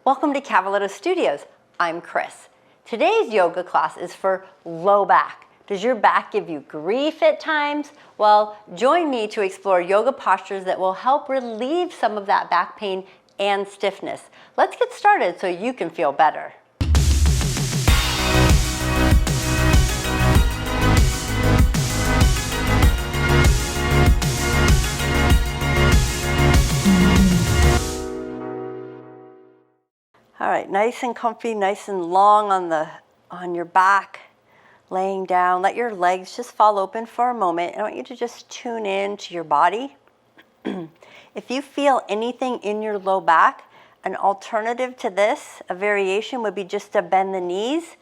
Welcome to Cavaletto Studios. I'm Chris. Today's yoga class is for low back. Does your back give you grief at times? Well, join me to explore yoga postures that will help relieve some of that back pain and stiffness. Let's get started so you can feel better. All right, nice and comfy, nice and long on your back, laying down. Let your legs just fall open for a moment. I want you to just tune in to your body. If you feel anything in your low back, an alternative to this, a variation would be just to bend the knees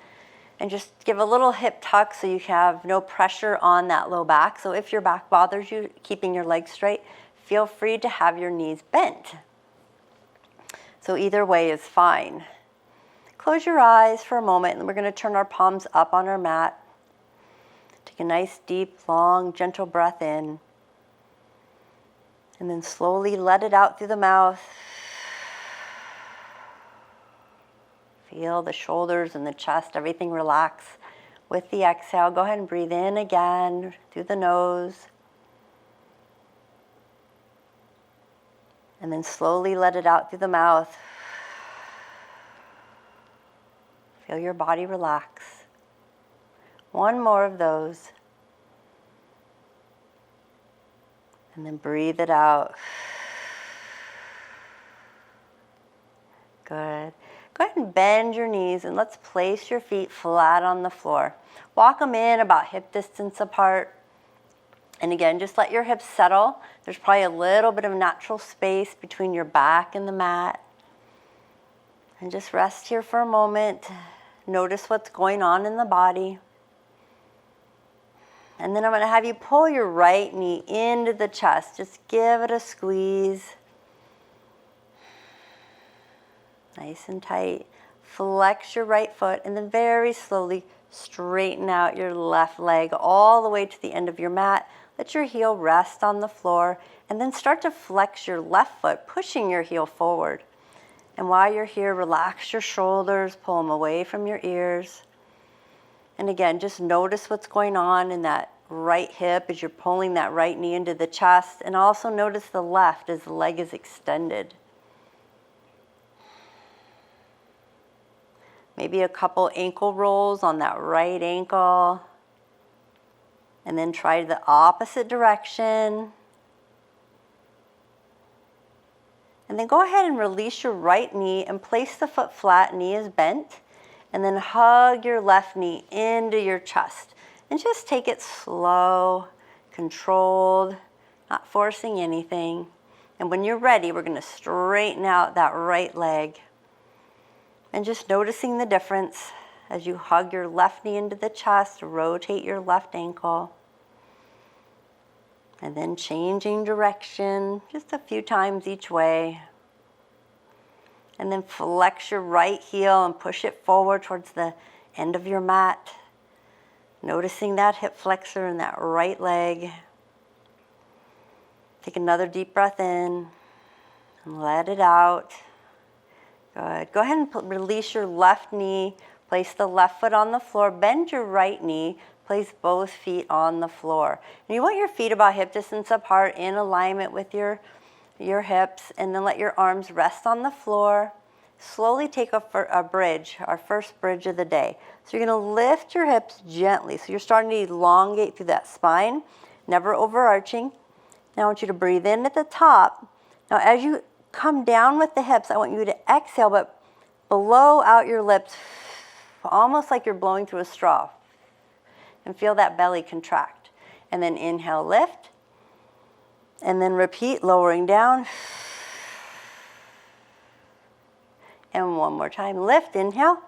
and just give a little hip tuck so you have no pressure on that low back. So if your back bothers you, keeping your legs straight, feel free to have your knees bent. So either way is fine. Close your eyes for a moment and we're going to turn our palms up on our mat. Take a nice, deep, long, gentle breath in. And then slowly let it out through the mouth. Feel the shoulders and the chest, everything relax. With the exhale, go ahead and breathe in again through the nose. And then slowly let it out through the mouth. Feel your body relax. One more of those. And then breathe it out. Good. Go ahead and bend your knees and let's place your feet flat on the floor. Walk them in about hip distance apart. And again, just let your hips settle. There's probably a little bit of natural space between your back and the mat. And just rest here for a moment. Notice what's going on in the body. And then I'm going to have you pull your right knee into the chest. Just give it a squeeze. Nice and tight. Flex your right foot and then very slowly straighten out your left leg all the way to the end of your mat. Let your heel rest on the floor and then start to flex your left foot, pushing your heel forward. And while you're here, relax your shoulders, pull them away from your ears. And again, just notice what's going on in that right hip as you're pulling that right knee into the chest. And also notice the left as the leg is extended. Maybe a couple ankle rolls on that right ankle. And then try the opposite direction. And then go ahead and release your right knee and place the foot flat, knee is bent. And then hug your left knee into your chest. And just take it slow, controlled, not forcing anything. And when you're ready, we're going to straighten out that right leg. And just noticing the difference as you hug your left knee into the chest, rotate your left ankle. And then changing direction just a few times each way. And then flex your right heel and push it forward towards the end of your mat. Noticing that hip flexor in that right leg. Take another deep breath in and let it out. Good. Go ahead and release your left knee. Place the left foot on the floor. Bend your right knee. Place both feet on the floor. And you want your feet about hip distance apart in alignment with your hips. And then let your arms rest on the floor. Slowly take a bridge, our first bridge of the day. So you're going to lift your hips gently. So you're starting to elongate through that spine, never overarching. Now I want you to breathe in at the top. Now as you come down with the hips, I want you to exhale, but blow out your lips, almost like you're blowing through a straw. And feel that belly contract. And then inhale, lift. And then repeat, lowering down. And one more time, lift, inhale.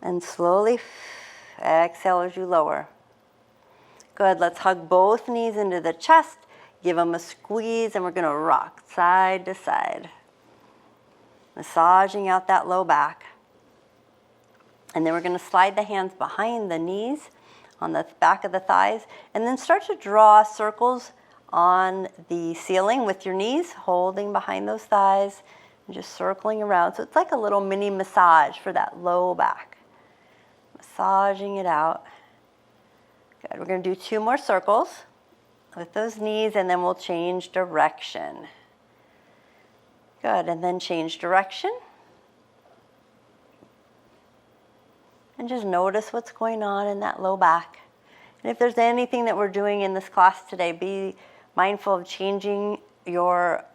And slowly exhale as you lower. Good, let's hug both knees into the chest. Give them a squeeze and we're going to rock side to side. Massaging out that low back. And then we're going to slide the hands behind the knees on the back of the thighs. And then start to draw circles on the ceiling with your knees, holding behind those thighs. And just circling around. So it's like a little mini massage for that low back. Massaging it out. Good. We're going to do 2 more circles with those knees, and then we'll change direction. Good. And then change direction. And just notice what's going on in that low back. And if there's anything that we're doing in this class today, be mindful of changing your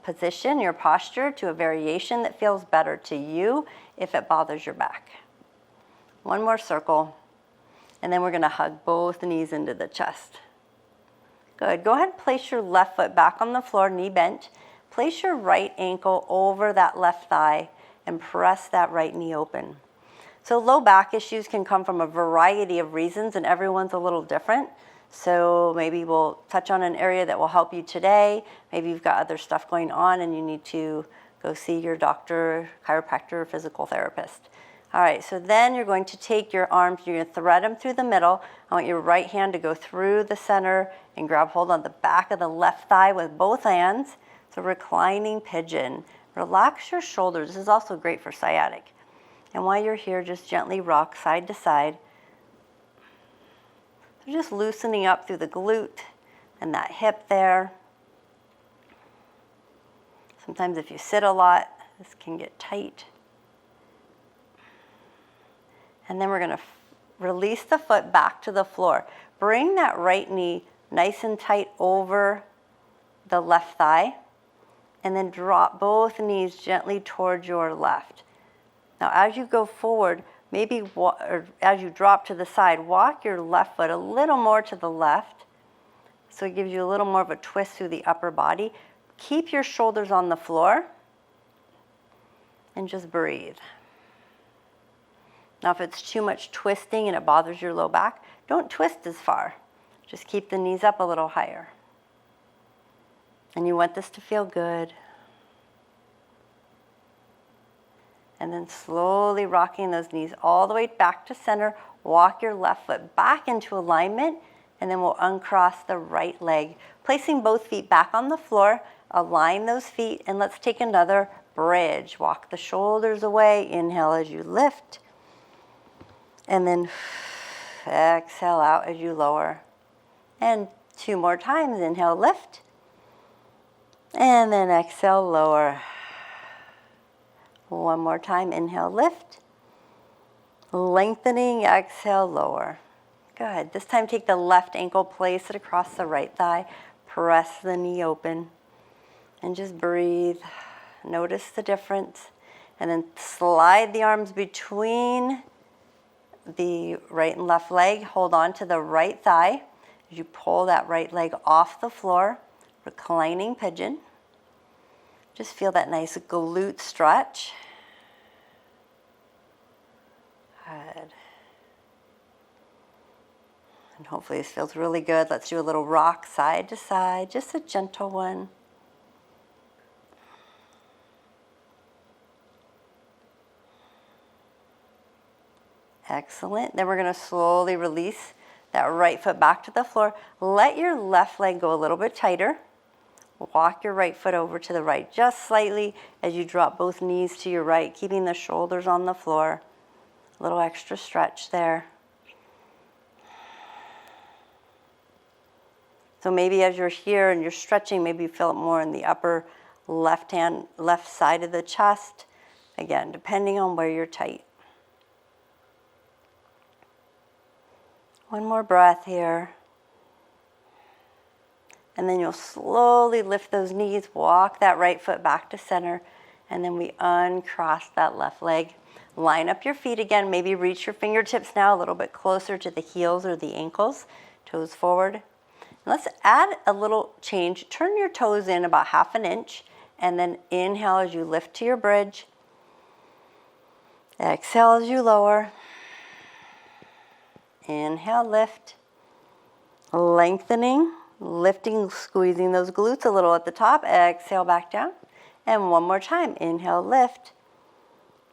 position, your posture to a variation that feels better to you if it bothers your back. 1 more circle, and then we're going to hug both knees into the chest. Good. Go ahead and place your left foot back on the floor, knee bent. Place your right ankle over that left thigh and press that right knee open. So low back issues can come from a variety of reasons, and everyone's a little different. So maybe we'll touch on an area that will help you today. Maybe you've got other stuff going on and you need to go see your doctor, chiropractor, physical therapist. All right, so then you're going to take your arms, you're going to thread them through the middle. I want your right hand to go through the center and grab hold on the back of the left thigh with both hands. So reclining pigeon. Relax your shoulders. This is also great for sciatic. And while you're here, just gently rock side to side. So just loosening up through the glute and that hip there. Sometimes if you sit a lot, this can get tight. And then we're going to release the foot back to the floor. Bring that right knee nice and tight over the left thigh. And then drop both knees gently towards your left. Now, as you go forward, or as you drop to the side, walk your left foot a little more to the left. So it gives you a little more of a twist through the upper body. Keep your shoulders on the floor. And just breathe. Now, if it's too much twisting and it bothers your low back, don't twist as far. Just keep the knees up a little higher. And you want this to feel good. And then slowly rocking those knees all the way back to center. Walk your left foot back into alignment, and then we'll uncross the right leg. Placing both feet back on the floor, align those feet, and let's take another bridge. Walk the shoulders away. Inhale as you lift. And then exhale out as you lower. And 2 more times. Inhale, lift. And then exhale, lower. 1 more time. Inhale, lift. Lengthening, exhale, lower. Good. This time take the left ankle, place it across the right thigh. Press the knee open. And just breathe. Notice the difference. And then slide the arms between the right and left leg. Hold on to the right thigh as you pull that right leg off the floor. Reclining pigeon. Just feel that nice glute stretch. Good. And hopefully this feels really good. Let's do a little rock side to side, just a gentle one. Excellent. Then we're going to slowly release that right foot back to the floor. Let your left leg go a little bit tighter. Walk your right foot over to the right just slightly as you drop both knees to your right, keeping the shoulders on the floor. A little extra stretch there. So maybe as you're here and you're stretching, maybe you feel it more in the upper left side of the chest. Again, depending on where you're tight. 1 more breath here. And then you'll slowly lift those knees, walk that right foot back to center, and then we uncross that left leg. Line up your feet again, maybe reach your fingertips now a little bit closer to the heels or the ankles, toes forward. Let's add a little change. Turn your toes in about 1/2 inch, and then inhale as you lift to your bridge. Exhale as you lower. Inhale, lift. Lengthening. Lifting, squeezing those glutes a little at the top. Exhale back down. And 1 more time. Inhale, lift.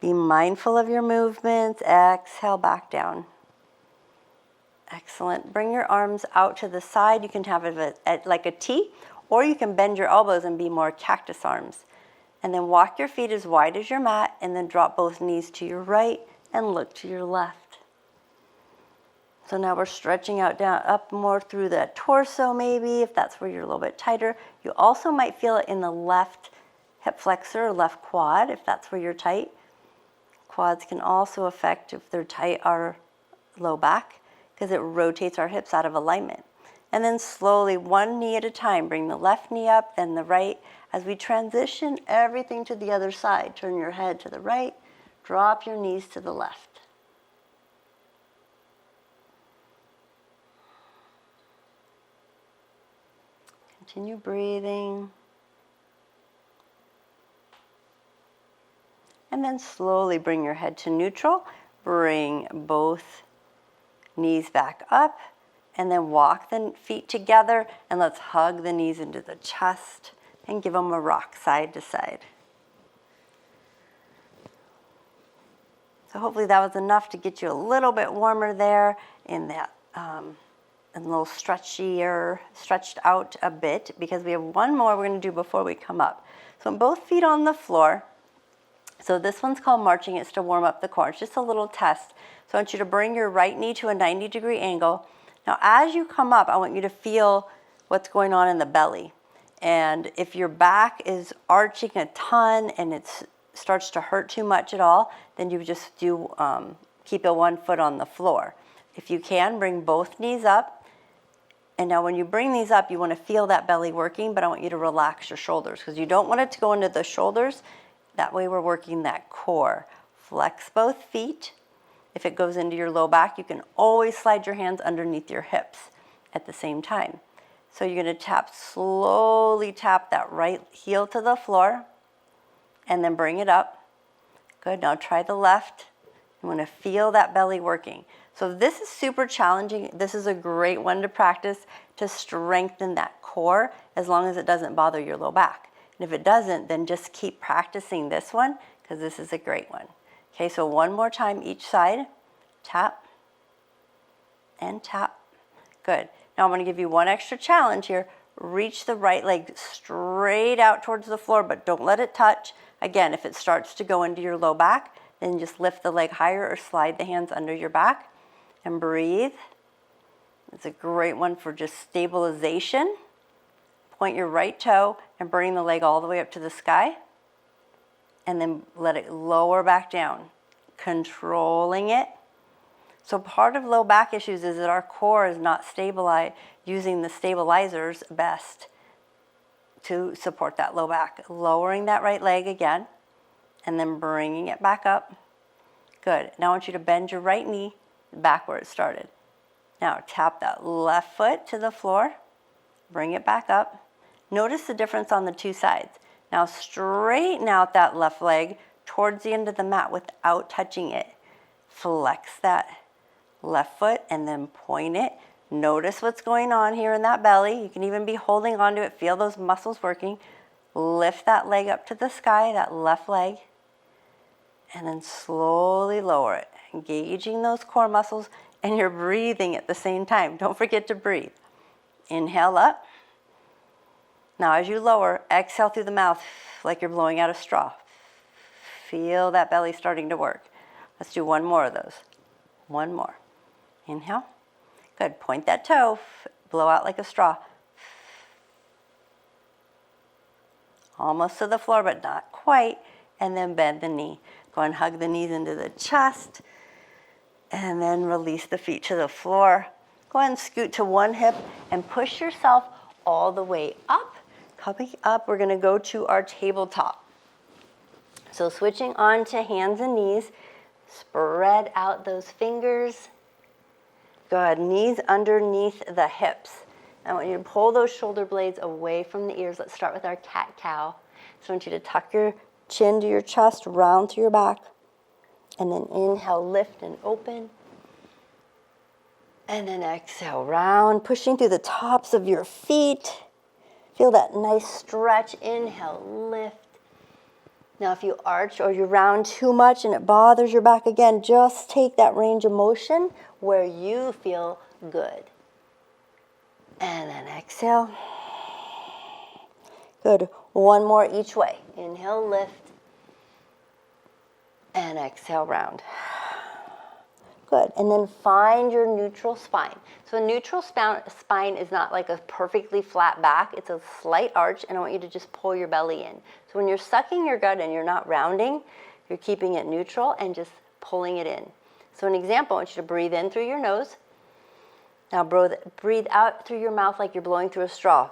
Be mindful of your movements. Exhale back down. Excellent. Bring your arms out to the side. You can have it like a T, or you can bend your elbows and be more cactus arms. And then walk your feet as wide as your mat, and then drop both knees to your right and look to your left. So now we're stretching out down up more through the torso maybe, if that's where you're a little bit tighter. You also might feel it in the left hip flexor or left quad if that's where you're tight. Quads can also affect, if they're tight, our low back because it rotates our hips out of alignment. And then slowly, one knee at a time, bring the left knee up, then the right. As we transition everything to the other side, turn your head to the right, drop your knees to the left. Continue breathing. And then slowly bring your head to neutral. Bring both knees back up. And then walk the feet together. And let's hug the knees into the chest. And give them a rock side to side. So hopefully that was enough to get you a little bit warmer there in that, and a little stretched out a bit, because we have one more we're going to do before we come up. So both feet on the floor. So this one's called marching. It's to warm up the core. It's just a little test. So I want you to bring your right knee to a 90-degree angle. Now as you come up, I want you to feel what's going on in the belly. And if your back is arching a ton and it starts to hurt too much at all, then you just do keep a one foot on the floor. If you can, bring both knees up. And now when you bring these up, you want to feel that belly working, but I want you to relax your shoulders because you don't want it to go into the shoulders. That way we're working that core. Flex both feet. If it goes into your low back, you can always slide your hands underneath your hips at the same time. So you're going to slowly tap that right heel to the floor and then bring it up. Good, now try the left. You want to feel that belly working. So this is super challenging. This is a great one to practice to strengthen that core as long as it doesn't bother your low back. And if it doesn't, then just keep practicing this one because this is a great one. Okay, so one more time each side. Tap and tap. Good. Now I'm going to give you one extra challenge here. Reach the right leg straight out towards the floor, but don't let it touch. Again, if it starts to go into your low back, then just lift the leg higher or slide the hands under your back and breathe. It's a great one for just stabilization. Point your right toe and bring the leg all the way up to the sky. And then let it lower back down, controlling it. So part of low back issues is that our core is not stabilized, using the stabilizers best to support that low back. Lowering that right leg again, and then bringing it back up. Good. Now I want you to bend your right knee back where it started. Now tap that left foot to the floor, bring it back up. Notice the difference on the two sides. Now straighten out that left leg towards the end of the mat without touching it. Flex that left foot and then point it. Notice what's going on here in that belly. You can even be holding onto it. Feel those muscles working. Lift that leg up to the sky, that left leg, and then slowly lower it, engaging those core muscles, and you're breathing at the same time. Don't forget to breathe. Inhale up. Now as you lower, exhale through the mouth like you're blowing out a straw. Feel that belly starting to work. Let's do one more of those. One more. Inhale. Good. Point that toe. Blow out like a straw. Almost to the floor, but not quite. And then bend the knee. Go and hug the knees into the chest. And then release the feet to the floor. Go ahead and scoot to one hip and push yourself all the way up. Coming up, we're going to go to our tabletop. So switching on to hands and knees. Spread out those fingers. Go ahead, knees underneath the hips. I want you to pull those shoulder blades away from the ears. Let's start with our cat-cow. So I want you to tuck your chin to your chest, round to your back. And then inhale, lift and open. And then exhale, round, pushing through the tops of your feet. Feel that nice stretch. Inhale, lift. Now if you arch or you round too much and it bothers your back again, just take that range of motion where you feel good. And then exhale. Good. One more each way. Inhale, lift, and exhale, round. Good. And then find your neutral spine. So a neutral spine is not like a perfectly flat back. It's a slight arch, and I want you to just pull your belly in. So when you're sucking your gut and you're not rounding, you're keeping it neutral and just pulling it in. So an example, I want you to breathe in through your nose. Now breathe out through your mouth like you're blowing through a straw.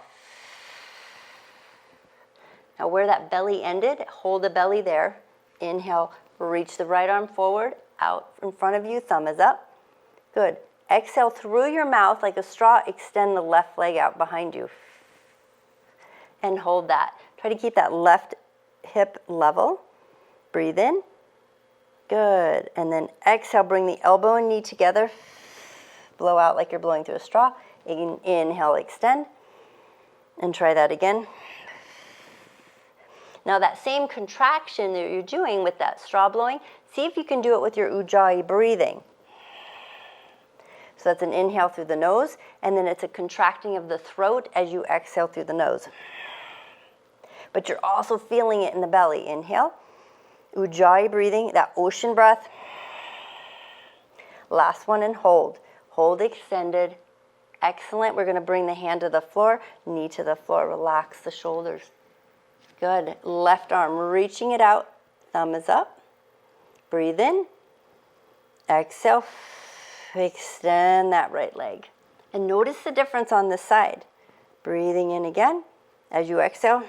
Now where that belly ended, hold the belly there. Inhale, reach the right arm forward, out in front of you, thumb is up. Good. Exhale through your mouth like a straw, extend the left leg out behind you. And hold that. Try to keep that left hip level. Breathe in. Good. And then exhale, bring the elbow and knee together. Blow out like you're blowing through a straw. Inhale, extend. And try that again. Now that same contraction that you're doing with that straw blowing, see if you can do it with your ujjayi breathing. So that's an inhale through the nose, and then it's a contracting of the throat as you exhale through the nose. But you're also feeling it in the belly. Inhale, ujjayi breathing, that ocean breath. Last one, and hold. Hold extended. Excellent. We're going to bring the hand to the floor, knee to the floor. Relax the shoulders. Good. Left arm, reaching it out. Thumb is up. Breathe in. Exhale. Extend that right leg. And notice the difference on this side. Breathing in again. As you exhale,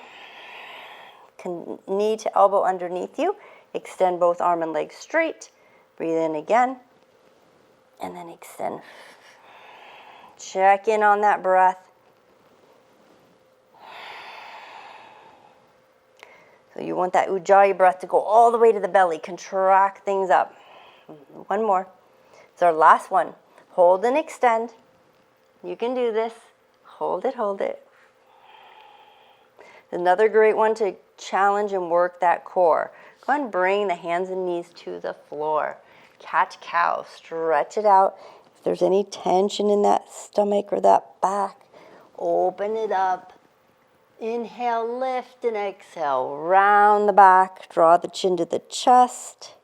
knee to elbow underneath you. Extend both arm and leg straight. Breathe in again. And then extend. Check in on that breath. So you want that ujjayi breath to go all the way to the belly. Contract things up. One more. It's our last one. Hold and extend. You can do this. Hold it, hold it. Another great one to challenge and work that core. Go ahead and bring the hands and knees to the floor. Cat cow. Stretch it out. If there's any tension in that stomach or that back, open it up. Inhale, lift, and exhale. Round the back. Draw the chin to the chest.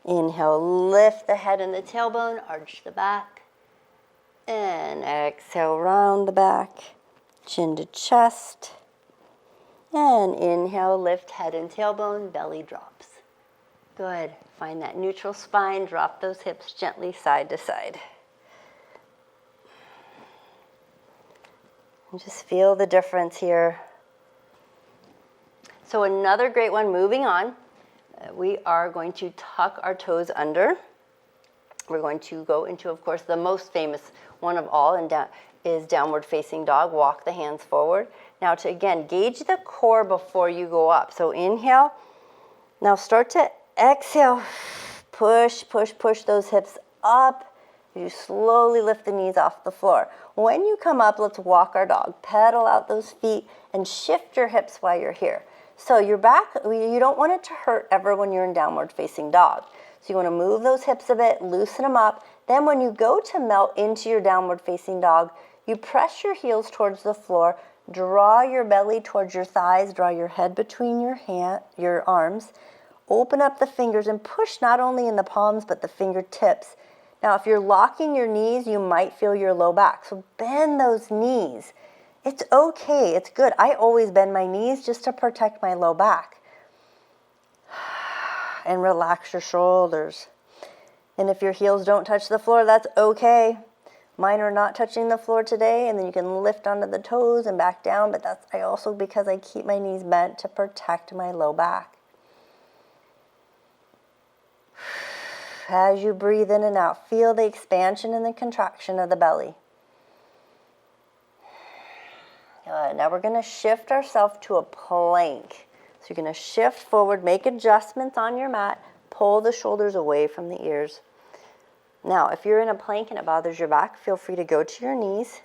Inhale, lift the head and the tailbone. Arch the back. And exhale, round the back. Chin to chest. And inhale, lift head and tailbone. Belly drops. Good. Find that neutral spine. Drop those hips gently side to side. And just feel the difference here. So another great one, moving on. We are going to tuck our toes under. We're going to go into, of course, the most famous one of all, and is downward facing dog. Walk the hands forward. Now to, again, gauge the core before you go up. So inhale. Now start to exhale. Push, push, push those hips up. You slowly lift the knees off the floor. When you come up, let's walk our dog. Pedal out those feet and shift your hips while you're here. So your back, you don't want it to hurt ever when you're in downward facing dog. So you want to move those hips a bit, loosen them up. Then when you go to melt into your downward facing dog, you press your heels towards the floor, draw your belly towards your thighs, draw your head between your arms, open up the fingers and push not only in the palms but the fingertips. Now, if you're locking your knees, you might feel your low back. So bend those knees. It's okay. It's good. I always bend my knees just to protect my low back. And relax your shoulders. And if your heels don't touch the floor, that's okay. Mine are not touching the floor today, and then you can lift onto the toes and back down, but that's also because I keep my knees bent to protect my low back. As you breathe in and out, feel the expansion and the contraction of the belly. Good. Now we're going to shift ourselves to a plank. So you're going to shift forward, make adjustments on your mat, pull the shoulders away from the ears. Now, if you're in a plank and it bothers your back, feel free to go to your knees.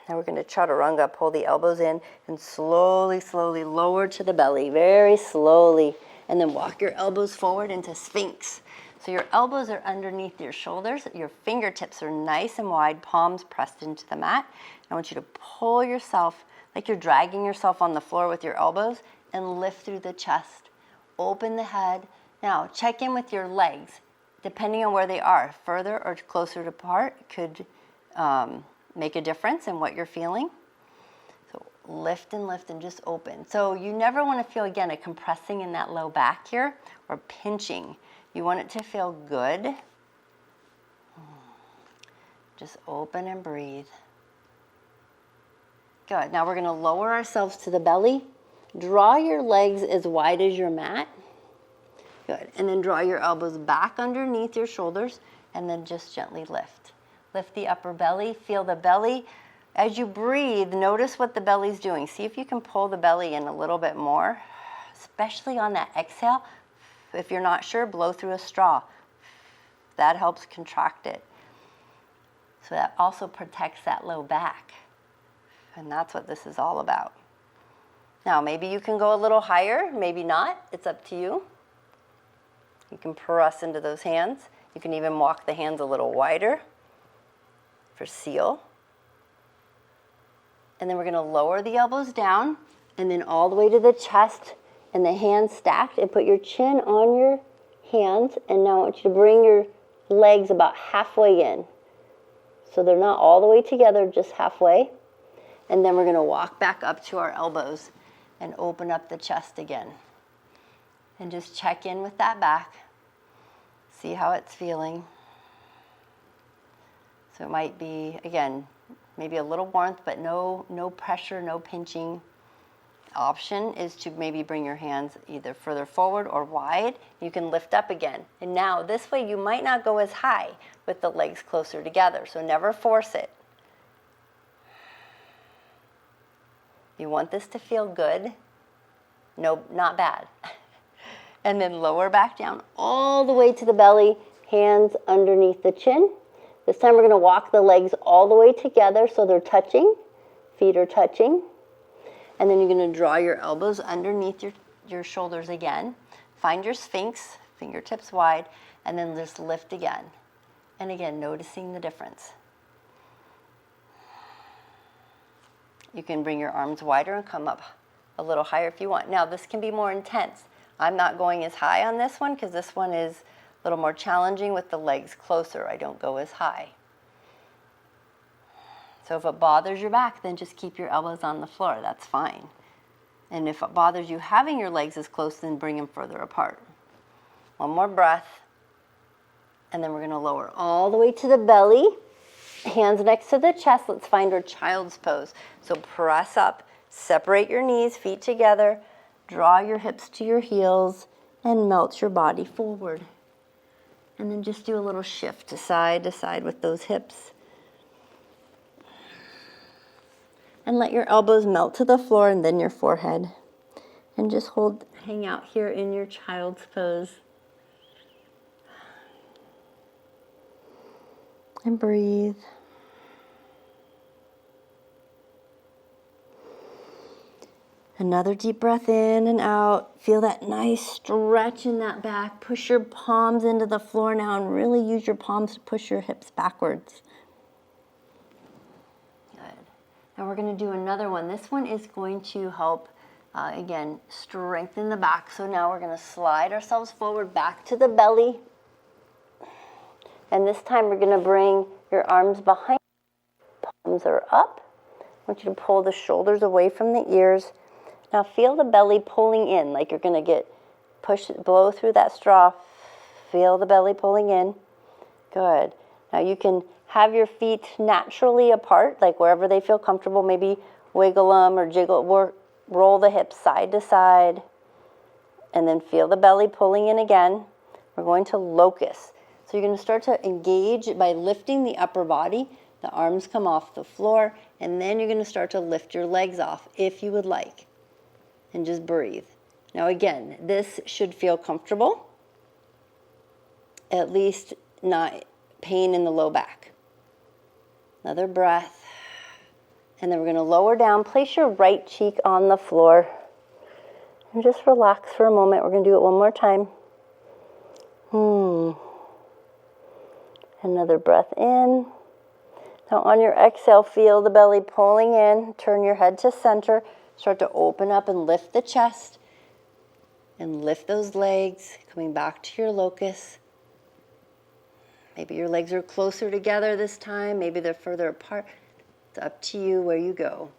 Now we're going to chaturanga, pull the elbows in and slowly, slowly lower to the belly, very slowly. And then walk your elbows forward into Sphinx. So your elbows are underneath your shoulders. Your fingertips are nice and wide, palms pressed into the mat. I want you to pull yourself like you're dragging yourself on the floor with your elbows, and lift through the chest. Open the head. Now, check in with your legs. Depending on where they are, further or closer apart could make a difference in what you're feeling. So lift and just open. So you never want to feel, again, a compressing in that low back here or pinching. You want it to feel good. Just open and breathe. Good. Now we're going to lower ourselves to the belly. Draw your legs as wide as your mat. Good. And then draw your elbows back underneath your shoulders and then just gently lift. Lift the upper belly. Feel the belly. As you breathe, notice what the belly's doing. See if you can pull the belly in a little bit more, especially on that exhale. If you're not sure, blow through a straw. That helps contract it. So that also protects that low back. And that's what this is all about. Now, maybe you can go a little higher, maybe not. It's up to you. You can press into those hands. You can even walk the hands a little wider for seal. And then we're going to lower the elbows down and then all the way to the chest and the hands stacked, and put your chin on your hands. And now I want you to bring your legs about halfway in. So they're not all the way together, just halfway. And then we're going to walk back up to our elbows and open up the chest again. And just check in with that back. See how it's feeling. So it might be, again, maybe a little warmth, but no pressure, no pinching. Option is to maybe bring your hands either further forward or wide. You can lift up again. And now this way you might not go as high with the legs closer together, so never force it. You want this to feel good. No, not bad. And then lower back down all the way to the belly, hands underneath the chin. This time we're going to walk the legs all the way together so they're touching. Feet are touching. And then you're going to draw your elbows underneath your shoulders again. Find your sphinx, fingertips wide, and then just lift again. And again, noticing the difference. You can bring your arms wider and come up a little higher if you want. Now, this can be more intense. I'm not going as high on this one because this one is a little more challenging with the legs closer. I don't go as high. So if it bothers your back, then just keep your elbows on the floor. That's fine. And if it bothers you having your legs as close, then bring them further apart. One more breath. And then we're going to lower all the way to the belly. Hands next to the chest. Let's find our child's pose. So press up. Separate your knees, feet together. Draw your hips to your heels and melt your body forward. And then just do a little shift to side with those hips. And let your elbows melt to the floor and then your forehead. And just hang out here in your child's pose. And breathe. Another deep breath in and out. Feel that nice stretch in that back. Push your palms into the floor now and really use your palms to push your hips backwards. And we're going to do another one. This one is going to help, again, strengthen the back. So now we're going to slide ourselves forward back to the belly. And this time we're going to bring your arms behind. Palms are up. I want you to pull the shoulders away from the ears. Now feel the belly pulling in, like you're going to blow through that straw. Feel the belly pulling in. Good. Now you can have your feet naturally apart, like wherever they feel comfortable. Maybe wiggle them or jiggle, roll the hips side to side. And then feel the belly pulling in again. We're going to locust. So you're going to start to engage by lifting the upper body. The arms come off the floor. And then you're going to start to lift your legs off if you would like. And just breathe. Now again, this should feel comfortable. At least not pain in the low back. Another breath. And then we're going to lower down. Place your right cheek on the floor. And just relax for a moment. We're going to do it one more time. Another breath in. Now on your exhale, feel the belly pulling in, turn your head to center, start to open up and lift the chest, and lift those legs, coming back to your locus. Maybe your legs are closer together this time, maybe they're further apart. It's up to you where you go.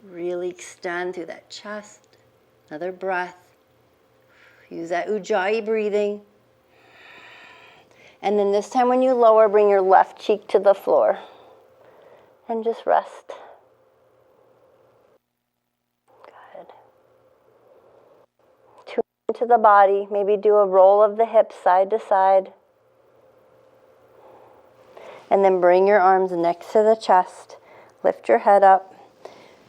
Really extend through that chest. Another breath. Use that Ujjayi breathing. And then this time when you lower, bring your left cheek to the floor. And just rest. Good. Tune into the body. Maybe do a roll of the hips side to side. And then bring your arms next to the chest. Lift your head up.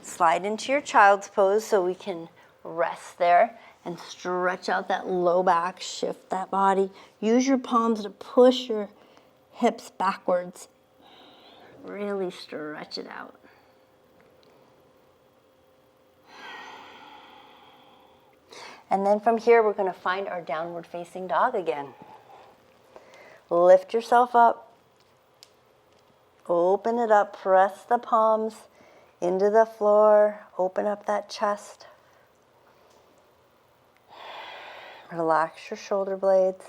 Slide into your child's pose so we can rest there. And stretch out that low back. Shift that body. Use your palms to push your hips backwards. Really stretch it out. And then from here, we're going to find our downward facing dog again. Lift yourself up. Open it up. Press the palms into the floor. Open up that chest. Relax your shoulder blades.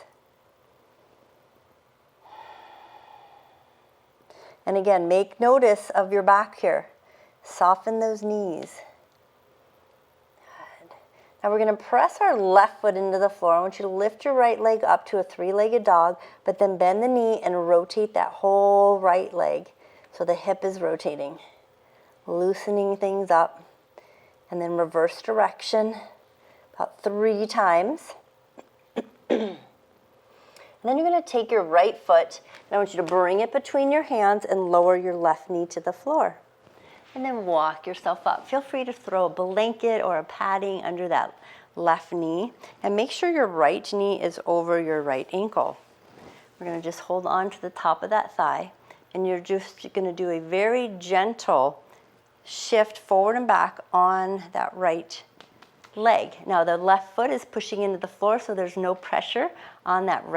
And again, make notice of your back here. Soften those knees. Good. Now we're going to press our left foot into the floor. I want you to lift your right leg up to a three-legged dog, but then bend the knee and rotate that whole right leg so the hip is rotating. Loosening things up. And then reverse direction about 3 times. And then you're going to take your right foot, and I want you to bring it between your hands and lower your left knee to the floor. And then walk yourself up. Feel free to throw a blanket or a padding under that left knee. And make sure your right knee is over your right ankle. We're going to just hold on to the top of that thigh. And you're just going to do a very gentle shift forward and back on that right leg. Now the left foot is pushing into the floor, so there's no pressure on that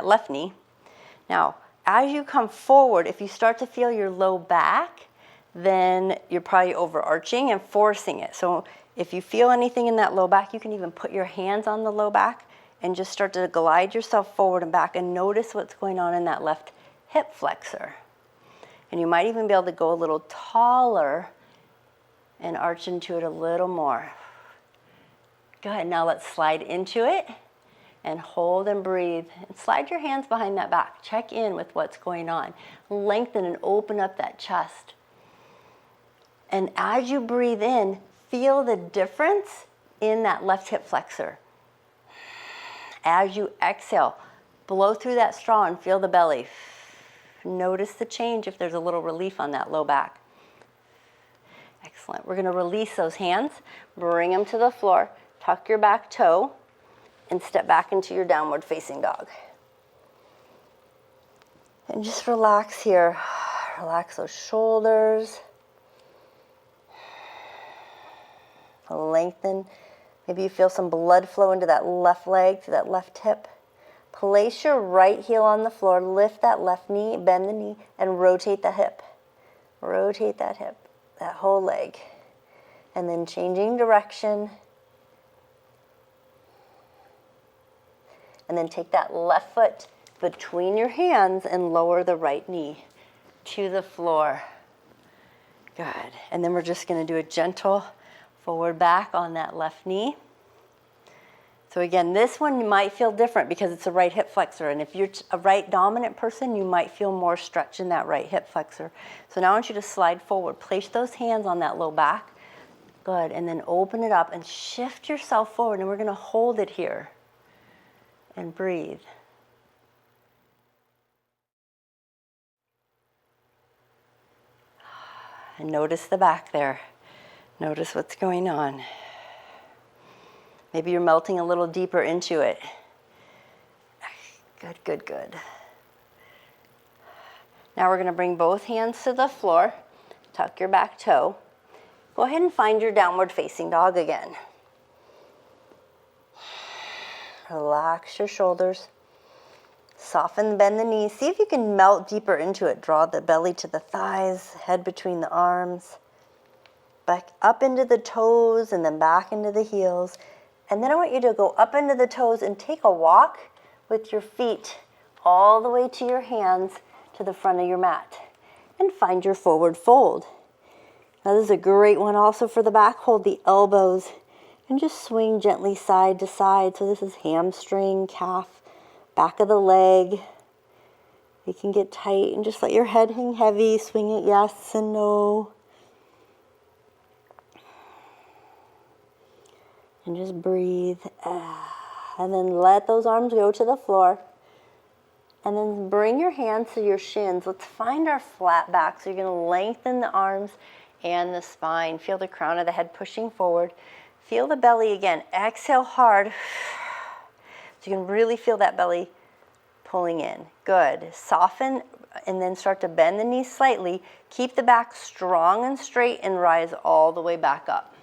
left knee. Now, as you come forward, if you start to feel your low back, then you're probably overarching and forcing it. So if you feel anything in that low back, you can even put your hands on the low back and just start to glide yourself forward and back and notice what's going on in that left hip flexor. And you might even be able to go a little taller and arch into it a little more. Go ahead, now let's slide into it and hold and breathe. And slide your hands behind that back. Check in with what's going on. Lengthen and open up that chest. And as you breathe in, feel the difference in that left hip flexor. As you exhale, blow through that straw and feel the belly. Notice the change if there's a little relief on that low back. Excellent. We're going to release those hands, bring them to the floor. Tuck your back toe and step back into your downward facing dog. And just relax here. Relax those shoulders. Lengthen. Maybe you feel some blood flow into that left leg, to that left hip. Place your right heel on the floor. Lift that left knee, bend the knee, and rotate the hip. Rotate that hip, that whole leg. And then changing direction. And then take that left foot between your hands and lower the right knee to the floor. Good. And then we're just going to do a gentle forward back on that left knee. So again, this one you might feel different because it's a right hip flexor. And if you're a right dominant person, you might feel more stretch in that right hip flexor. So now I want you to slide forward. Place those hands on that low back. Good. And then open it up and shift yourself forward. And we're going to hold it here. And breathe. And notice the back there. Notice what's going on. Maybe you're melting a little deeper into it. Good, good, good. Now we're going to bring both hands to the floor. Tuck your back toe. Go ahead and find your downward facing dog again. Relax your shoulders. Soften, bend the knees. See if you can melt deeper into it. Draw the belly to the thighs, head between the arms. Back up into the toes and then back into the heels. And then I want you to go up into the toes and take a walk with your feet all the way to your hands to the front of your mat. And find your forward fold. Now this is a great one also for the back. Hold the elbows and just swing gently side to side. So this is hamstring, calf, back of the leg. You can get tight and just let your head hang heavy. Swing it yes and no. And just breathe. And then let those arms go to the floor. And then bring your hands to your shins. Let's find our flat back. So you're going to lengthen the arms and the spine. Feel the crown of the head pushing forward. Feel the belly again. Exhale hard. So you can really feel that belly pulling in. Good. Soften and then start to bend the knees slightly. Keep the back strong and straight and rise all the way back up.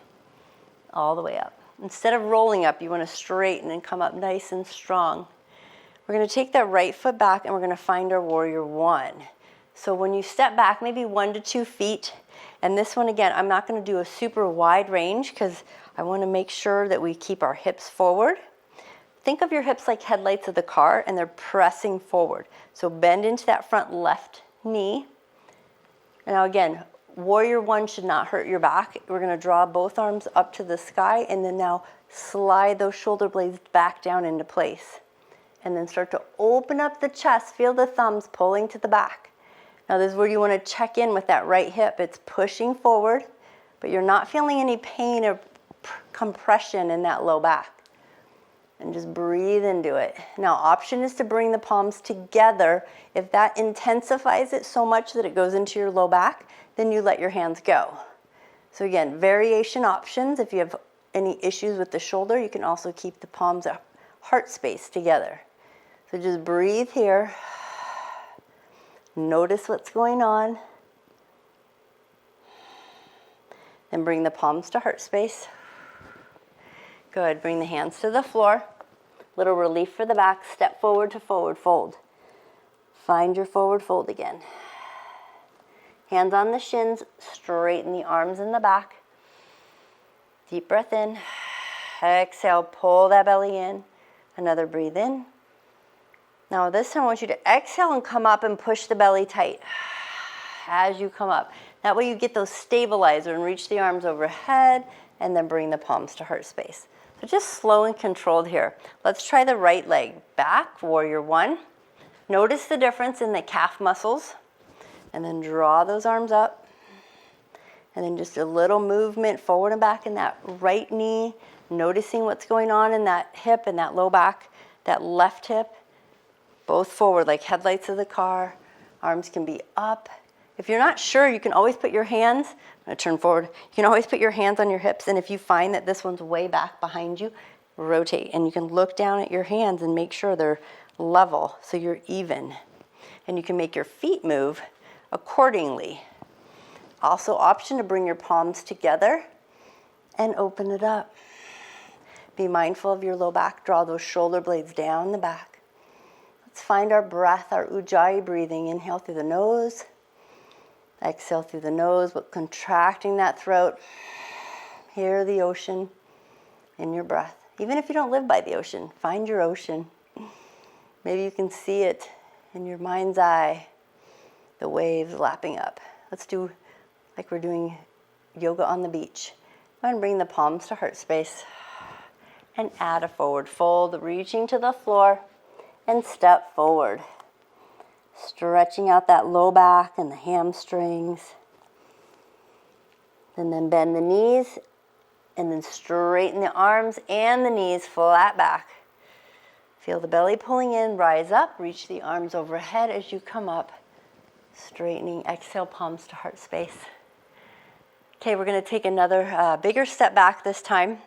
All the way up. Instead of rolling up, you want to straighten and come up nice and strong. We're going to take that right foot back and we're going to find our warrior one. So when you step back, maybe 1 to 2 feet. And this one, again, I'm not going to do a super wide range because I want to make sure that we keep our hips forward. Think of your hips like headlights of the car and they're pressing forward. So bend into that front left knee. And now again, warrior one should not hurt your back. We're going to draw both arms up to the sky and then now slide those shoulder blades back down into place. And then start to open up the chest. Feel the thumbs pulling to the back. Now this is where you want to check in with that right hip. It's pushing forward, but you're not feeling any pain or compression in that low back. And just breathe into it. Now option is to bring the palms together. If that intensifies it so much that it goes into your low back, then you let your hands go. So again, variation options. If you have any issues with the shoulder, you can also keep the palms at heart space together. So just breathe here. Notice what's going on. Then bring the palms to heart space. Good. Bring the hands to the floor. Little relief for the back. Step forward to forward fold. Find your forward fold again. Hands on the shins. Straighten the arms in the back. Deep breath in. Exhale. Pull that belly in. Another breathe in. Now this time I want you to exhale and come up and push the belly tight as you come up. That way you get those stabilizer and reach the arms overhead and then bring the palms to heart space. So just slow and controlled here. Let's try the right leg. Back, warrior one. Notice the difference in the calf muscles and then draw those arms up. And then just a little movement forward and back in that right knee, noticing what's going on in that hip and that low back, that left hip. Both forward like headlights of the car. Arms can be up. If you're not sure, you can always put your hands, I'm going to turn forward. You can always put your hands on your hips, and if you find that this one's way back behind you, rotate. And you can look down at your hands and make sure they're level so you're even. And you can make your feet move accordingly. Also, option to bring your palms together and open it up. Be mindful of your low back. Draw those shoulder blades down the back. Let's find our breath, our ujjayi breathing. Inhale through the nose. Exhale through the nose, but contracting that throat. Hear the ocean in your breath. Even if you don't live by the ocean, find your ocean. Maybe you can see it in your mind's eye, the waves lapping up. Let's do like we're doing yoga on the beach. Go ahead and bring the palms to heart space and add a forward fold, reaching to the floor and step forward. Stretching out that low back and the hamstrings. And then bend the knees and then straighten the arms and the knees flat back. Feel the belly pulling in, rise up, reach the arms overhead as you come up. Straightening, exhale, palms to heart space. Okay, we're going to take another bigger step back this time.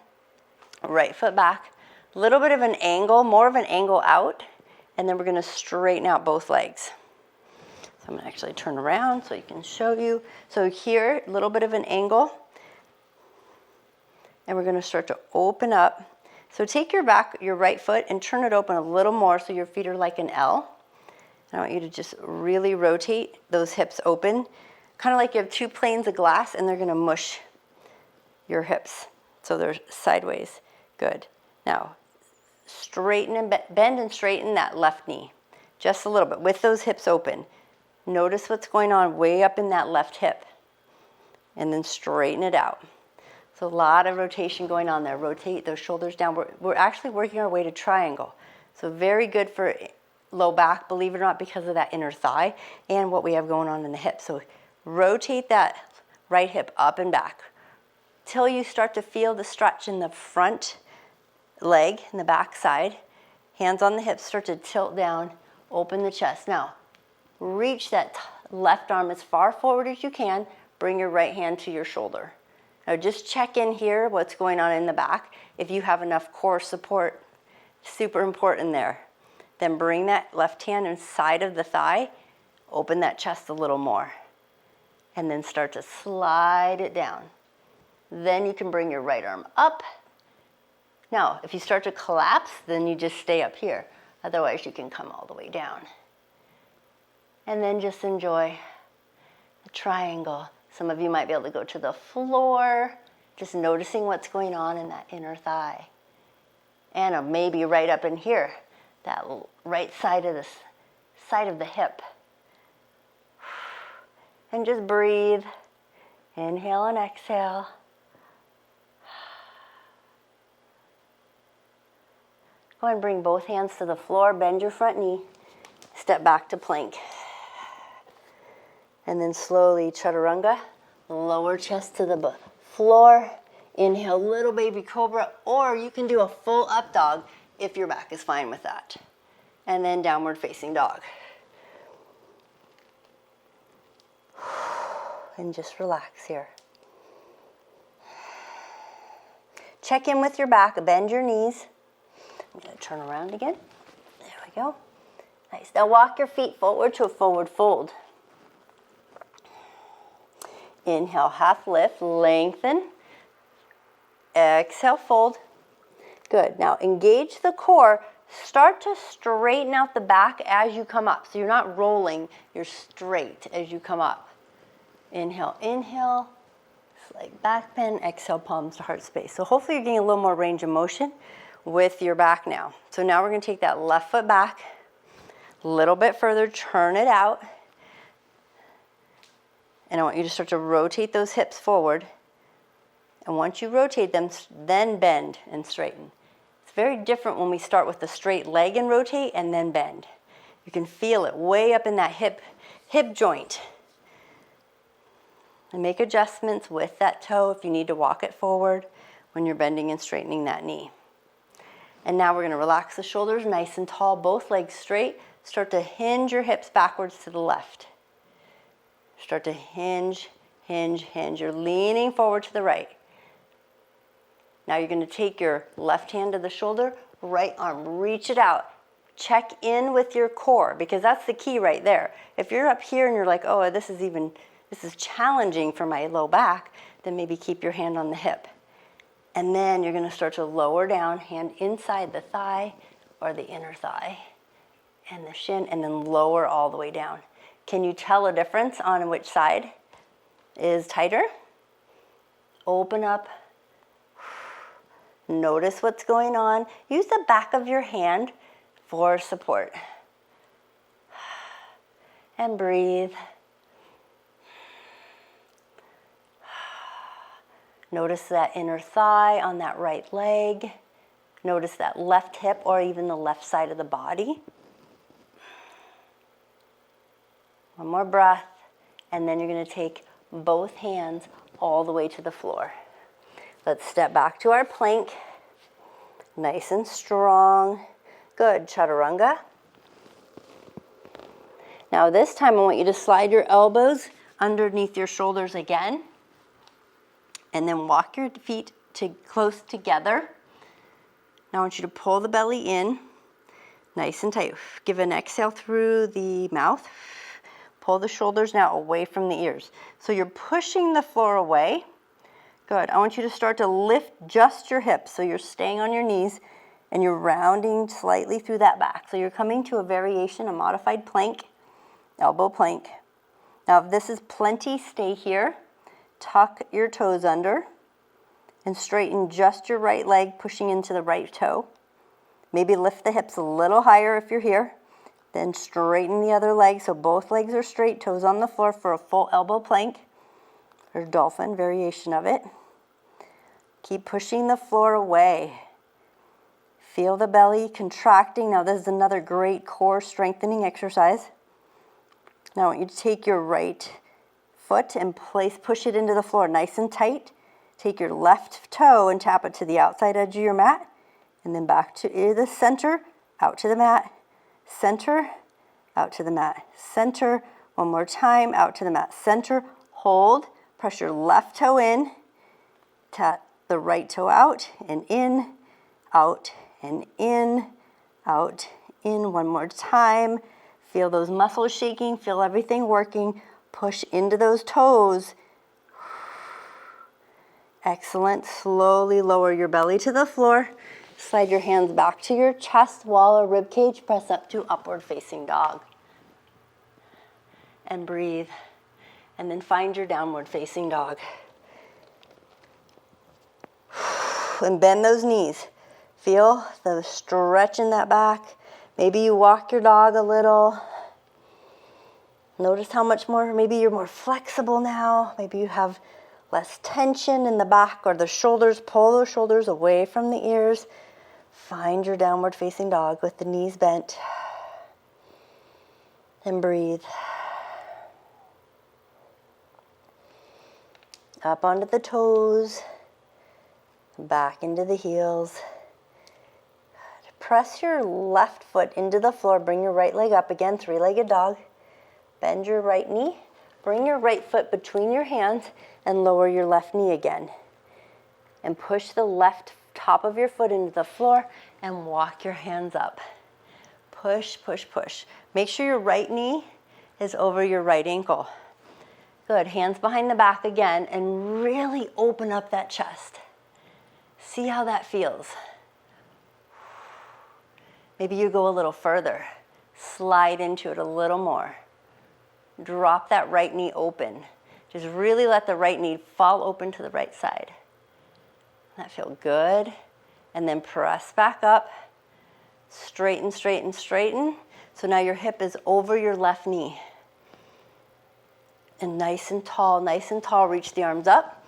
Right foot back. A little bit of an angle, more of an angle out. And then we're going to straighten out both legs. So I'm going to actually turn around so I can show you. So here, a little bit of an angle. And we're going to start to open up. So take your right foot and turn it open a little more so your feet are like an L. I want you to just really rotate those hips open, kind of like you have two planes of glass and they're going to mush your hips. So they're sideways. Good. Now, straighten and bend and straighten that left knee. Just a little bit with those hips open. Notice what's going on way up in that left hip. And then straighten it out. So a lot of rotation going on there. Rotate those shoulders down. We're actually working our way to triangle. So very good for low back, believe it or not, because of that inner thigh and what we have going on in the hip. So rotate that right hip up and back till you start to feel the stretch in the front leg, in the back side. Hands on the hips, start to tilt down, open the chest. Now, reach that left arm as far forward as you can. Bring your right hand to your shoulder. Now just check in here what's going on in the back. If you have enough core support, super important there. Then bring that left hand inside of the thigh, open that chest a little more, and then start to slide it down. Then you can bring your right arm up. Now, if you start to collapse, then you just stay up here. Otherwise, you can come all the way down. And then just enjoy the triangle. Some of you might be able to go to the floor, just noticing what's going on in that inner thigh. And maybe right up in here, that right side of the hip. And just breathe. Inhale and exhale. Go ahead and bring both hands to the floor, bend your front knee, step back to plank. And then slowly chaturanga, lower chest to the floor. Inhale, little baby cobra, or you can do a full up dog if your back is fine with that. And then downward facing dog. And just relax here. Check in with your back, bend your knees. I'm going to turn around again. There we go. Nice. Now walk your feet forward to a forward fold. Inhale, half lift, lengthen. Exhale, fold. Good. Now engage the core. Start to straighten out the back as you come up. So you're not rolling, you're straight as you come up. Inhale, inhale. Slight back bend. Exhale, palms to heart space. So hopefully you're getting a little more range of motion with your back now. So now we're going to take that left foot back a little bit further, turn it out. And I want you to start to rotate those hips forward. And once you rotate them, then bend and straighten. It's very different when we start with the straight leg and rotate and then bend. You can feel it way up in that hip joint. And make adjustments with that toe if you need to walk it forward when you're bending and straightening that knee. And now we're going to relax the shoulders nice and tall, both legs straight. Start to hinge your hips backwards to the left. Start to hinge, hinge, hinge. You're leaning forward to the right. Now you're going to take your left hand to the shoulder, right arm, reach it out. Check in with your core, because that's the key right there. If you're up here and you're like, oh, this is challenging for my low back, then maybe keep your hand on the hip. And then you're going to start to lower down, hand inside the thigh or the inner thigh and the shin, and then lower all the way down. Can you tell a difference on which side is tighter? Open up. Notice what's going on. Use the back of your hand for support. And breathe. Notice that inner thigh on that right leg. Notice that left hip or even the left side of the body. One more breath, and then you're going to take both hands all the way to the floor. Let's step back to our plank. Nice and strong. Good. Chaturanga. Now this time I want you to slide your elbows underneath your shoulders again. And then walk your feet close together. Now I want you to pull the belly in, nice and tight. Give an exhale through the mouth. Pull the shoulders now away from the ears. So you're pushing the floor away. Good. I want you to start to lift just your hips. So you're staying on your knees and you're rounding slightly through that back. So you're coming to a variation, a modified plank, elbow plank. Now if this is plenty, stay here. Tuck your toes under and straighten just your right leg, pushing into the right toe. Maybe lift the hips a little higher if you're here. Then straighten the other leg so both legs are straight, toes on the floor for a full elbow plank or dolphin variation of it. Keep pushing the floor away. Feel the belly contracting. Now this is another great core strengthening exercise. Now I want you to take your right foot and push it into the floor nice and tight. Take your left toe and tap it to the outside edge of your mat, and then back to the center, out to the mat, center, out to the mat, center, one more time, out to the mat, center, hold, press your left toe in, tap the right toe out, and in, out, and in, out, in, one more time. Feel those muscles shaking, feel everything working, push into those toes. Excellent. Slowly lower your belly to the floor. Slide your hands back to your chest, wall, or rib cage. Press up to upward facing dog. And breathe. And then find your downward facing dog. And bend those knees. Feel the stretch in that back. Maybe you walk your dog a little. Notice how much more, maybe you're more flexible now. Maybe you have less tension in the back or the shoulders. Pull those shoulders away from the ears. Find your downward facing dog with the knees bent. And breathe. Up onto the toes. Back into the heels. Press your left foot into the floor. Bring your right leg up again, three-legged dog. Bend your right knee. Bring your right foot between your hands and lower your left knee again. And push the left top of your foot into the floor and walk your hands up. Push, push, push. Make sure your right knee is over your right ankle. Good. Hands behind the back again and really open up that chest. See how that feels. Maybe you go a little further. Slide into it a little more. Drop that right knee open. Just really let the right knee fall open to the right side. That feels good. And then press back up. Straighten, straighten, straighten. So now your hip is over your left knee. And nice and tall, reach the arms up.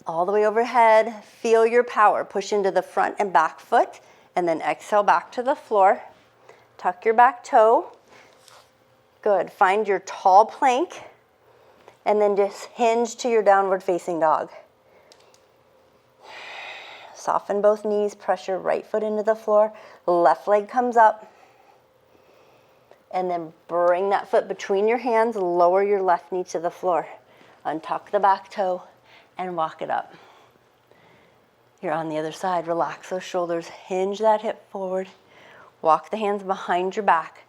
All the way overhead. Feel your power. Push into the front and back foot. And then exhale back to the floor. Tuck your back toe. Good. Find your tall plank. And then just hinge to your downward facing dog. Soften both knees. Press your right foot into the floor. Left leg comes up. And then bring that foot between your hands. Lower your left knee to the floor. Untuck the back toe and walk it up. You're on the other side. Relax those shoulders. Hinge that hip forward. Walk the hands behind your back.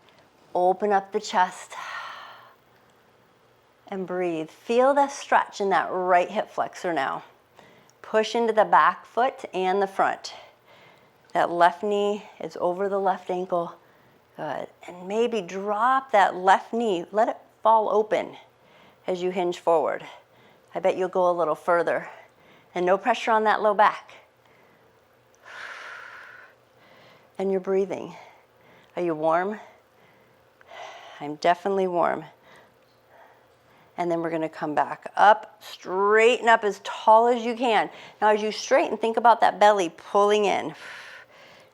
Open up the chest. And breathe. Feel the stretch in that right hip flexor now. Push into the back foot and the front. That left knee is over the left ankle. Good. And maybe drop that left knee. Let it fall open as you hinge forward. I bet you'll go a little further. And no pressure on that low back. And you're breathing. Are you warm? I'm definitely warm. And then we're going to come back up, straighten up as tall as you can. Now as you straighten, think about that belly pulling in.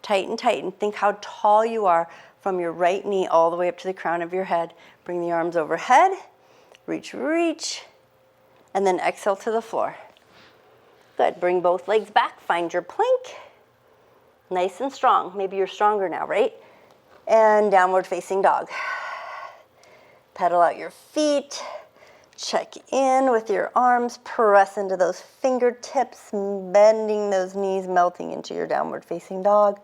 Tighten, tighten. Think how tall you are from your right knee all the way up to the crown of your head. Bring the arms overhead. Reach, reach. And then exhale to the floor. Good. Bring both legs back. Find your plank. Nice and strong. Maybe you're stronger now, right? And downward facing dog. Pedal out your feet. Check in with your arms. Press into those fingertips, bending those knees, melting into your downward facing dog.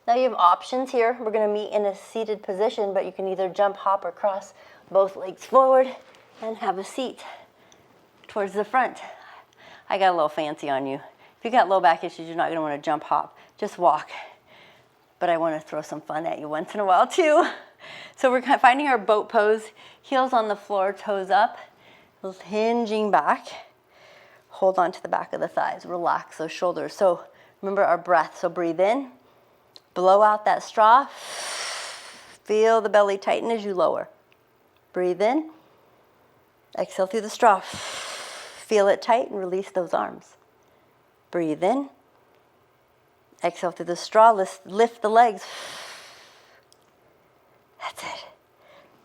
Now you have options here. We're going to meet in a seated position, but you can either jump, hop, or cross both legs forward and have a seat towards the front. I got a little fancy on you. If you got low back issues, you're not going to want to jump hop. Just walk. But I want to throw some fun at you once in a while too. So we're finding our boat pose, heels on the floor, toes up, hinging back. Hold on to the back of the thighs, relax those shoulders. So remember our breath, so breathe in, blow out that straw, feel the belly tighten as you lower. Breathe in, exhale through the straw, feel it tight and release those arms. Breathe in, exhale through the straw, lift the legs. That's it.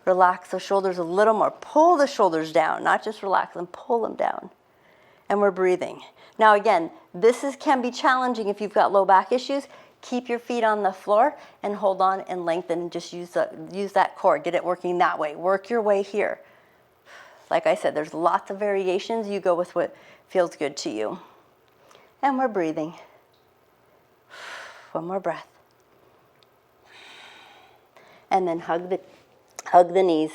Relax the shoulders a little more. Pull the shoulders down, not just relax them, pull them down. And we're breathing. Now again, this can be challenging if you've got low back issues. Keep your feet on the floor and hold on and lengthen. Just use that core. Get it working that way. Work your way here. Like I said, there's lots of variations. You go with what feels good to you. And we're breathing. One more breath. And then hug the knees.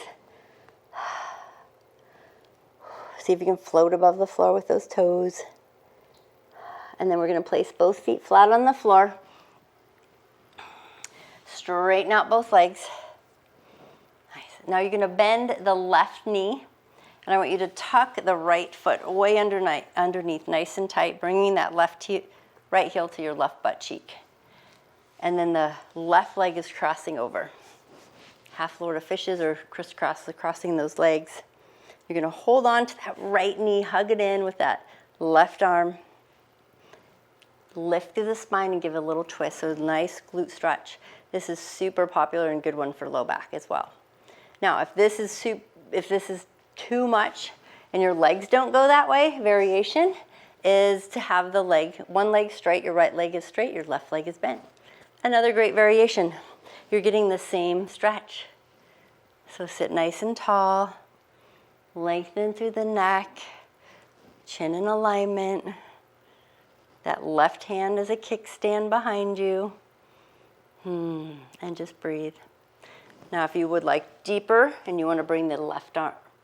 See if you can float above the floor with those toes. And then we're going to place both feet flat on the floor. Straighten out both legs. Nice. Now you're going to bend the left knee. And I want you to tuck the right foot way underneath, nice and tight, bringing that right heel to your left butt cheek. And then the left leg is crossing over. Half Florida fishes or crossing those legs. You're going to hold on to that right knee, hug it in with that left arm. Lift through the spine and give it a little twist. So nice glute stretch. This is super popular and good one for low back as well. Now, if this is too much and your legs don't go that way, variation is to have one leg straight, your right leg is straight, your left leg is bent. Another great variation. You're getting the same stretch. So sit nice and tall, lengthen through the neck, chin in alignment. That left hand is a kickstand behind you. And just breathe. Now if you would like deeper and you want to bring the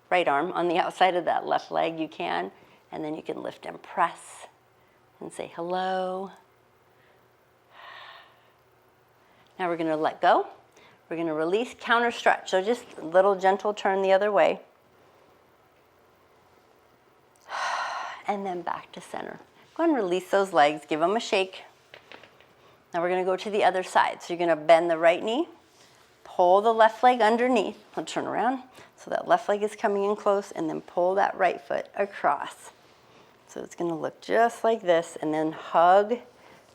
right arm on the outside of that left leg, you can. And then you can lift and press and say hello. Now we're going to let go. We're going to release, counter stretch. So just a little gentle turn the other way. And then back to center. Go ahead and release those legs. Give them a shake. Now we're going to go to the other side. So you're going to bend the right knee. Pull the left leg underneath. I'll turn around. So that left leg is coming in close. And then pull that right foot across. So it's going to look just like this. And then hug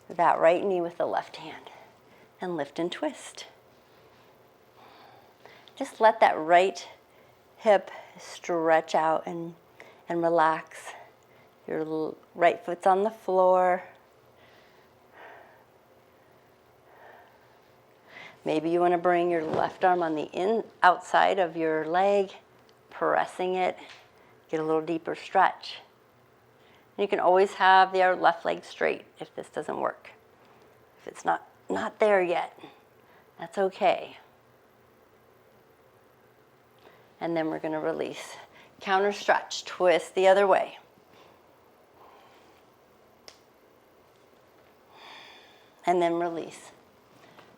that right knee with the left hand. And lift and twist. Just let that right hip stretch out and relax. Your right foot's on the floor. Maybe you want to bring your left arm on the outside of your leg, pressing it, get a little deeper stretch. And you can always have the left leg straight if this doesn't work. If it's not there yet, that's okay. And then we're going to release. Counter stretch, twist the other way. And then release.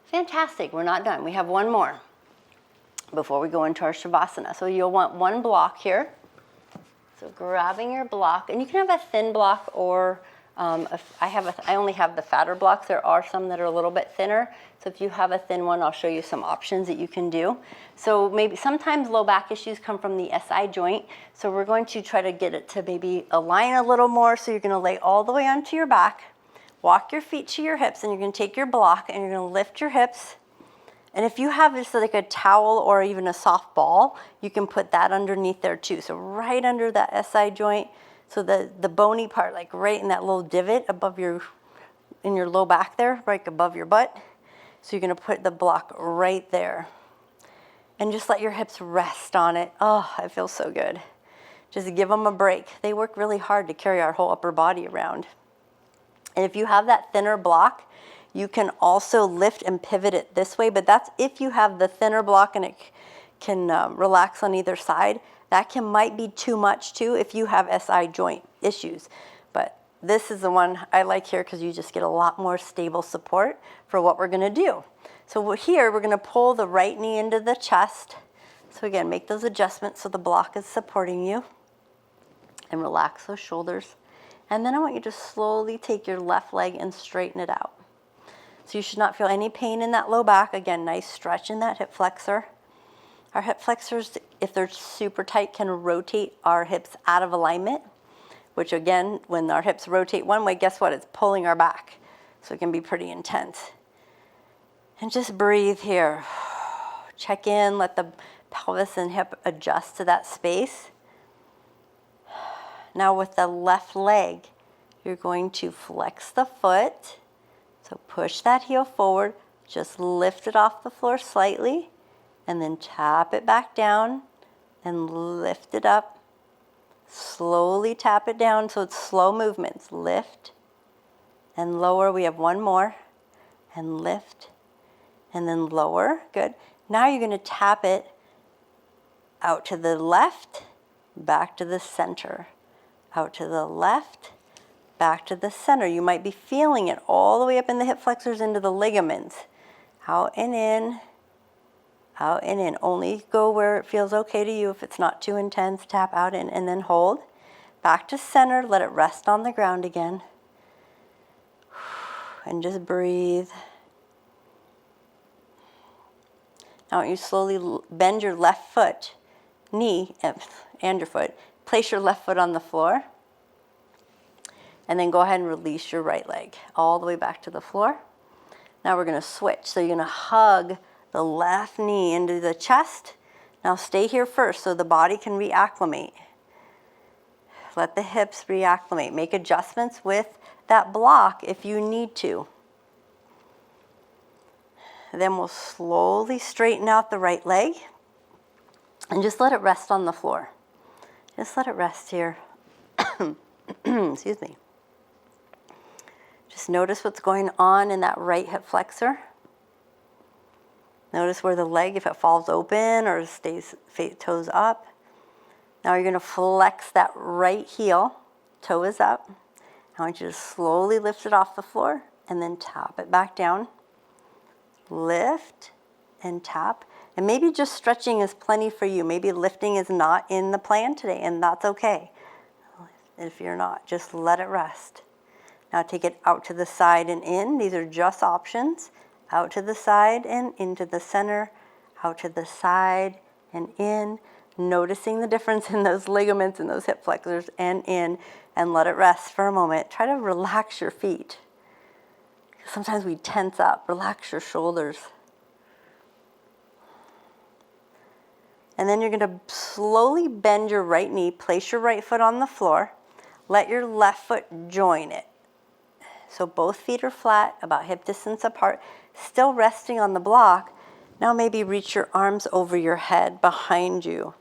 Fantastic, we're not done. We have one more before we go into our Shavasana. So you'll want one block here. So grabbing your block, and you can have a thin block or I only have the fatter blocks. There are some that are a little bit thinner. So if you have a thin one, I'll show you some options that you can do. So maybe sometimes low back issues come from the SI joint. So we're going to try to get it to maybe align a little more. So you're going to lay all the way onto your back. Walk your feet to your hips, and you're going to take your block and you're going to lift your hips. And if you have just like a towel or even a soft ball, you can put that underneath there too. So right under that SI joint, so the bony part, like right in that little divot above in your low back there, right above your butt. So you're going to put the block right there. And just let your hips rest on it. Oh, it feels so good. Just give them a break. They work really hard to carry our whole upper body around. And if you have that thinner block, you can also lift and pivot it this way, but that's if you have the thinner block and it can relax on either side. That might be too much too if you have SI joint issues. But this is the one I like here because you just get a lot more stable support for what we're going to do. So here we're going to pull the right knee into the chest. So again, make those adjustments so the block is supporting you. And relax those shoulders. And then I want you to slowly take your left leg and straighten it out. So you should not feel any pain in that low back. Again, nice stretch in that hip flexor. Our hip flexors, if they're super tight, can rotate our hips out of alignment, which again, when our hips rotate one way, guess what? It's pulling our back. So it can be pretty intense. And just breathe here. Check in, let the pelvis and hip adjust to that space. Now with the left leg, you're going to flex the foot. So push that heel forward, just lift it off the floor slightly, and then tap it back down and lift it up. Slowly tap it down so it's slow movements. Lift and lower. We have one more. And lift and then lower. Good. Now you're going to tap it out to the left, back to the center. Out to the left, back to the center. You might be feeling it all the way up in the hip flexors into the ligaments. Out and in, out and in. Only go where it feels okay to you. If it's not too intense, tap out in and then hold. Back to center, let it rest on the ground again. And just breathe. Now I want you to slowly bend your left foot, knee, and your foot. Place your left foot on the floor. And then go ahead and release your right leg all the way back to the floor. Now we're going to switch. So you're going to hug the left knee into the chest. Now stay here first so the body can reacclimate. Let the hips reacclimate. Make adjustments with that block if you need to. Then we'll slowly straighten out the right leg and just let it rest on the floor. Just let it rest here. Excuse me. Just notice what's going on in that right hip flexor. Notice where the leg, if it falls open or stays toes up. Now you're going to flex that right heel. Toe is up. I want you to slowly lift it off the floor and then tap it back down. Lift and tap. And maybe just stretching is plenty for you. Maybe lifting is not in the plan today, and that's okay. If you're not, just let it rest. Now take it out to the side and in. These are just options. Out to the side and into the center. Out to the side and in. Noticing the difference in those ligaments and those hip flexors and in. And let it rest for a moment. Try to relax your feet. Sometimes we tense up. Relax your shoulders. And then you're going to slowly bend your right knee, place your right foot on the floor, let your left foot join it. So both feet are flat, about hip distance apart, still resting on the block. Now maybe reach your arms over your head behind you.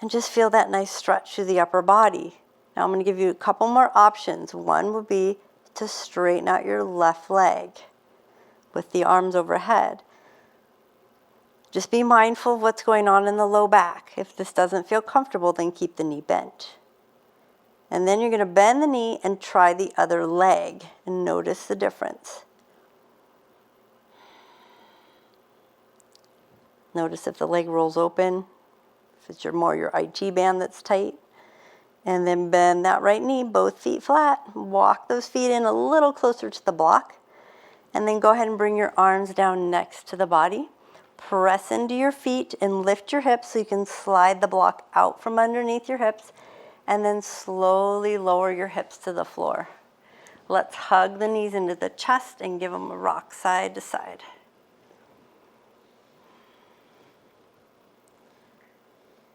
And just feel that nice stretch through the upper body. Now I'm going to give you a couple more options. One would be to straighten out your left leg with the arms overhead. Just be mindful of what's going on in the low back. If this doesn't feel comfortable, then keep the knee bent. And then you're going to bend the knee and try the other leg and notice the difference. Notice if the leg rolls open, if it's more your IT band that's tight. And then bend that right knee, both feet flat. Walk those feet in a little closer to the block. And then go ahead and bring your arms down next to the body. Press into your feet and lift your hips so you can slide the block out from underneath your hips. And then slowly lower your hips to the floor. Let's hug the knees into the chest and give them a rock side to side.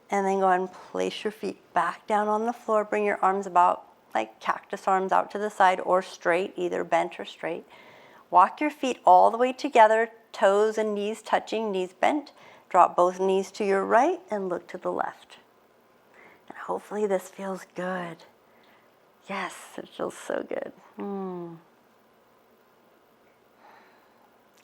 And then go ahead and place your feet back down on the floor. Bring your arms about like cactus arms out to the side or straight, either bent or straight. Walk your feet all the way together, toes and knees touching, knees bent. Drop both knees to your right and look to the left. And hopefully this feels good. Yes, it feels so good. And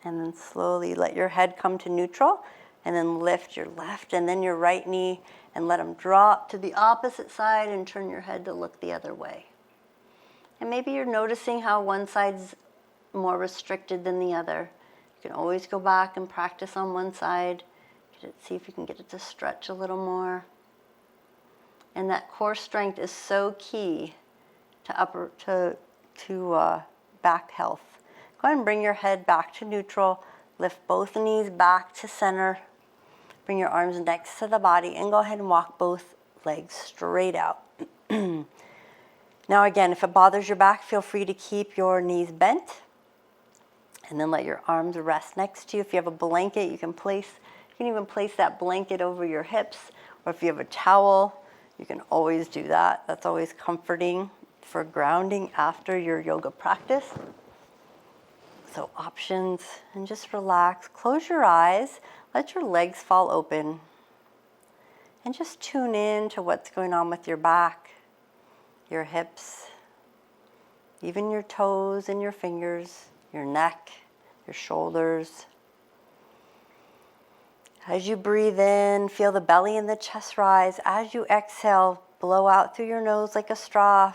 then slowly let your head come to neutral. And then lift your left and then your right knee and let them drop to the opposite side and turn your head to look the other way. And maybe you're noticing how one side's more restricted than the other. You can always go back and practice on one side. See if you can get it to stretch a little more. And that core strength is so key to back health. Go ahead and bring your head back to neutral. Lift both knees back to center. Bring your arms next to the body and go ahead and walk both legs straight out. Now again, if it bothers your back, feel free to keep your knees bent and then let your arms rest next to you. If you have a blanket, you can even place that blanket over your hips, or if you have a towel, you can always do that. That's always comforting for grounding after your yoga practice. So options, and just relax. Close your eyes, let your legs fall open, and just tune in to what's going on with your back, your hips, even your toes and your fingers, your neck, your shoulders. As you breathe in, feel the belly and the chest rise. As you exhale, blow out through your nose like a straw.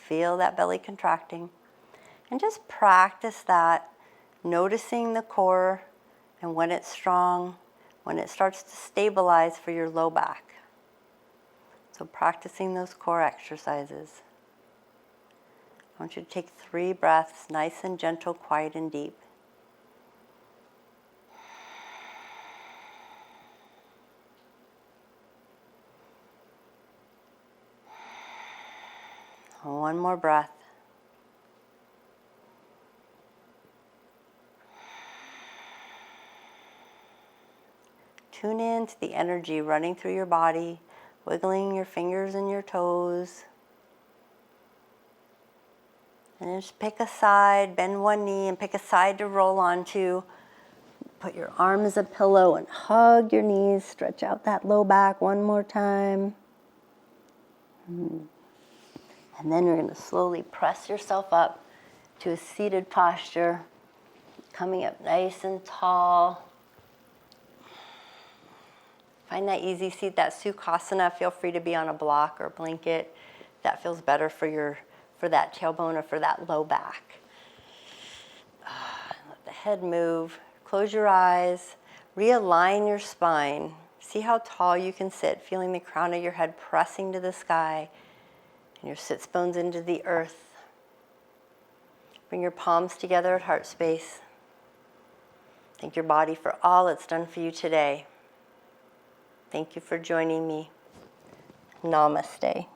Feel that belly contracting. And just practice that, noticing the core and when it's strong, when it starts to stabilize for your low back. So practicing those core exercises. I want you to take 3 breaths, nice and gentle, quiet and deep. One more breath. Tune in to the energy running through your body, wiggling your fingers and your toes. And just pick a side, bend one knee and pick a side to roll onto. Put your arm as a pillow and hug your knees. Stretch out that low back one more time. And then you're going to slowly press yourself up to a seated posture, coming up nice and tall. Find that easy seat, that Sukhasana. Feel free to be on a block or a blanket. That feels better for that tailbone or for that low back. Let the head move. Close your eyes. Realign your spine. See how tall you can sit, feeling the crown of your head pressing to the sky and your sits bones into the earth. Bring your palms together at heart space. Thank your body for all it's done for you today. Thank you for joining me. Namaste.